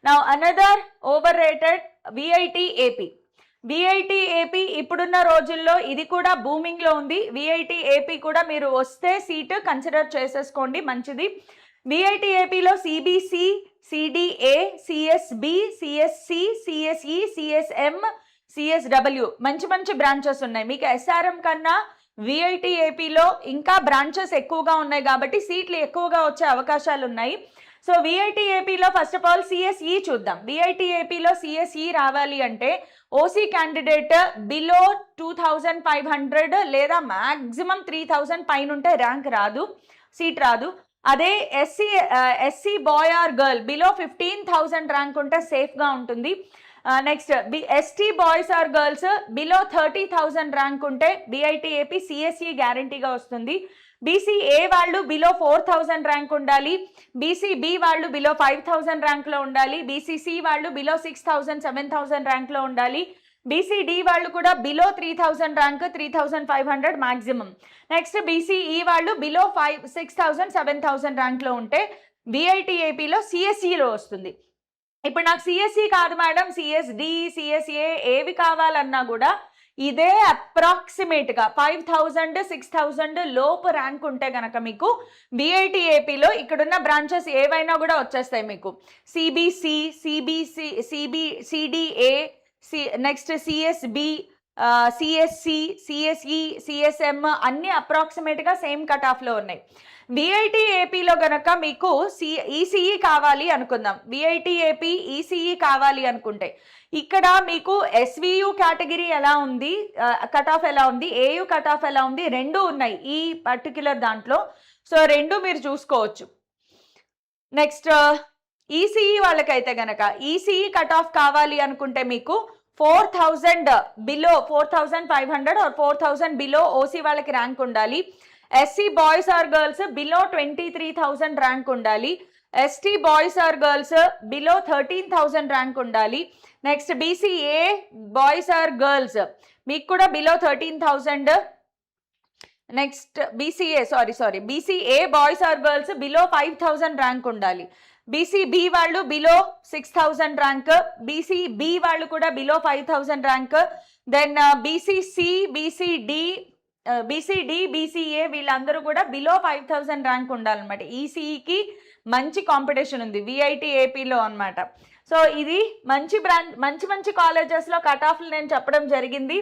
Now another over rated VIT AP. VIT AP ఇప్పుడున్న రోజుల్లో ఇది కూడా బూమింగ్ లో ఉంది. విఐటి ఏపీ కూడా మీరు వస్తే సీట్ కన్సిడర్ చేసేసుకోండి, మంచిది. విఐటి ఏపీలో CBC, CDA, CSB, CSC, CSE, CSM, CSW మంచి మంచి బ్రాంచెస్ ఉన్నాయి. మీకు ఎస్ఆర్ఎం కన్నా విఐటి ఏపీలో ఇంకా బ్రాంచెస్ ఎక్కువగా ఉన్నాయి కాబట్టి సీట్లు ఎక్కువగా వచ్చే అవకాశాలు ఉన్నాయి. సో విఐటి ఏపీలో ఫస్ట్ ఆఫ్ ఆల్ సిఎస్ఈ చూద్దాం. విఐటి ఏపీలో సిఎస్ఈ రావాలి అంటే ఓసీ క్యాండిడేట్ బిలో 2500 లేదా మ్యాక్సిమం 3000 పైన ఉంటే ర్యాంక్ రాదు, సీట్ రాదు. అదే SC boy or girl below 15,000 rank ఉంటే సేఫ్గా ఉంటుంది. Next ST boys or girls below 30,000 rank ఉంటే విఐటి ఏపీ సిఎస్ఈ గ్యారంటీగా వస్తుంది. బీసీఏ వాళ్ళు బిలో 4,000 ర్యాంక్ ఉండాలి. బీసీబీ వాళ్ళు బిలో 5,000 ర్యాంక్లో ఉండాలి. బీసీసీ వాళ్ళు బిలో 6,000, 7,000 ర్యాంక్లో ఉండాలి. బీసీడీ వాళ్ళు కూడా below 3,000 rank, 3,500 maximum. Next BCE వాళ్ళు బిలో 6,000, 7,000 ర్యాంక్లో ఉంటే విఐటి ఏపీలో సిఎస్ఈలో వస్తుంది. ఇప్పుడు నాకు సిఎస్ఈ కాదు మేడం, సిఎస్డి, సిఎస్ఏ ఏవి కావాలన్నా కూడా ఇదే అప్రాక్సిమేట్గా 5,000, 6,000 లోపు ర్యాంక్ ఉంటే కనుక మీకు విఐటి ఏపీలో ఇక్కడున్న బ్రాంచెస్ ఏవైనా కూడా వచ్చేస్తాయి మీకు. CBC, CDA, next CSB, CSC, CSE, CSM అన్ని అప్రాక్సిమేట్గా సేమ్ కట్ ఆఫ్లో ఉన్నాయి. విఐటి ఏపీలో గనక మీకు ఈసీఈ కావాలి అనుకుందాం. విఐటి ఏపీ ఈసీఈ కావాలి అనుకుంటే ఇక్కడ మీకు ఎస్వియు కేటగిరీ ఎలా ఉంది, కట్ ఆఫ్ ఎలా ఉంది, ఏయు కట్ ఆఫ్ ఎలా ఉంది, రెండు ఉన్నాయి ఈ పర్టిక్యులర్ దాంట్లో. సో రెండు మీరు చూసుకోవచ్చు. నెక్స్ట్ ఈసీఈ వాళ్ళకైతే గనక ఈసీఈ కట్ ఆఫ్ కావాలి అనుకుంటే మీకు 4,000 బిలో 4,500 ఆర్ 4,000 బిలో ఓసీ వాళ్ళకి ర్యాంక్ ఉండాలి. SC boys or girls below 23,000 rank ఉండాలి. ST boys or girls below 13,000 rank ఉండాలి. Next BCA boys or girls మీకు కూడా below 13,000. Next BCA boys or girls below 5,000 rank ఉండాలి. బీసీబీ వాళ్ళు below 6,000 rank, BCB వాళ్ళు కూడా below 5,000 rank. Then BCC, BCD, BCA వీళ్ళందరూ కూడా బిలో 5,000 ర్యాంక్ ఉండాలన్నమాట. ఈసీఈకి మంచి కాంపిటీషన్ ఉంది విఐటి ఏపీలో అనమాట. సో ఇది మంచి కాలేజెస్లో కట్ ఆఫ్లు నేను చెప్పడం జరిగింది.